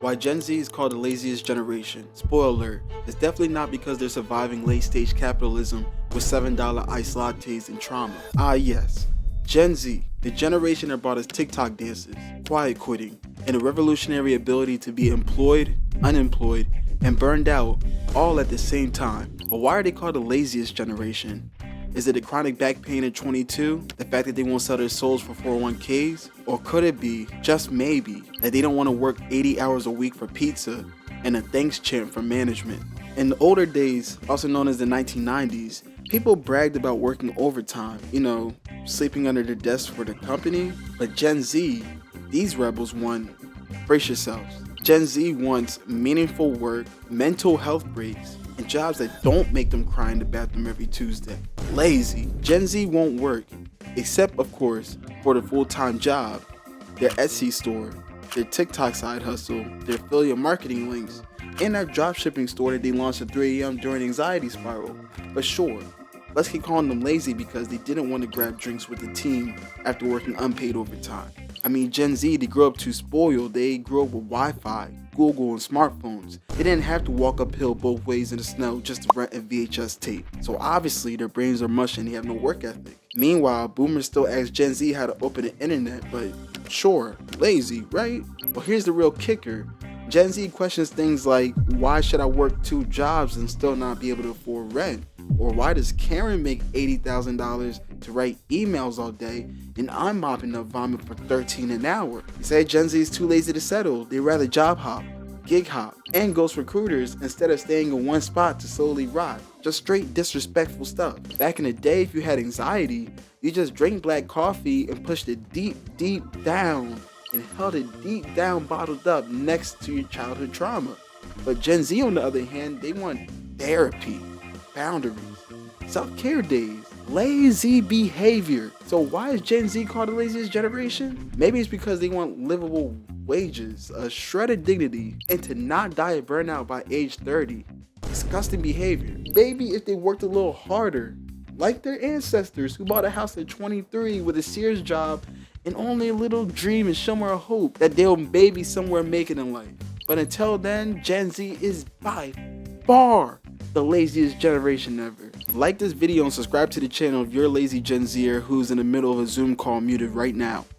Why Gen Z is called the laziest generation. Spoiler alert, it's definitely not because they're surviving late-stage capitalism with $7 iced lattes and trauma. Yes, Gen Z, the generation that brought us TikTok dances, quiet quitting, and a revolutionary ability to be employed, unemployed, and burned out all at the same time. But why are they called the laziest generation? Is it the chronic back pain at 22? The fact that they won't sell their souls for 401ks? Or could it be, just maybe, that they don't want to work 80 hours a week for pizza and a thanks chant from management? In the older days, also known as the 1990s, people bragged about working overtime, sleeping under their desks for the company. But Gen Z, these rebels want, brace yourselves, Gen Z wants meaningful work, mental health breaks, and jobs that don't make them cry in the bathroom every Tuesday. Lazy. Gen Z won't work, except of course for the full-time job, their Etsy store, their TikTok side hustle, their affiliate marketing links, and that dropshipping store that they launched at 3 a.m. during anxiety spiral. But sure, let's keep calling them lazy because they didn't want to grab drinks with the team after working unpaid overtime. Gen Z, they grew up too spoiled. They grew up with Wi-Fi, Google, and smartphones. They didn't have to walk uphill both ways in the snow just to rent a VHS tape. So obviously their brains are mush and they have no work ethic. Meanwhile, boomers still ask Gen Z how to open the internet, but sure, lazy, right? Well, here's the real kicker. Gen Z questions things like, why should I work 2 jobs and still not be able to afford rent? Or why does Karen make $80,000 to write emails all day and I'm mopping up vomit for $13 an hour? You say Gen Z is too lazy to settle. They rather job hop, gig hop, and ghost recruiters instead of staying in one spot to slowly rot. Just straight disrespectful stuff. Back in the day, if you had anxiety, you just drank black coffee and pushed it deep down and held it deep down bottled up next to your childhood trauma. But Gen Z, on the other hand, they want therapy, boundaries, self-care days, lazy behavior. So why is Gen Z called the laziest generation? Maybe it's because they want livable wages, a shredded dignity, and to not die of burnout by age 30. Disgusting behavior. Maybe if they worked a little harder, like their ancestors who bought a house at 23 with a Sears job and only a little dream and shimmer of hope that they'll maybe somewhere make it in life. But until then, Gen Z is by far the laziest generation ever. Like this video and subscribe to the channel if you're a lazy Gen Zer who's in the middle of a Zoom call muted right now.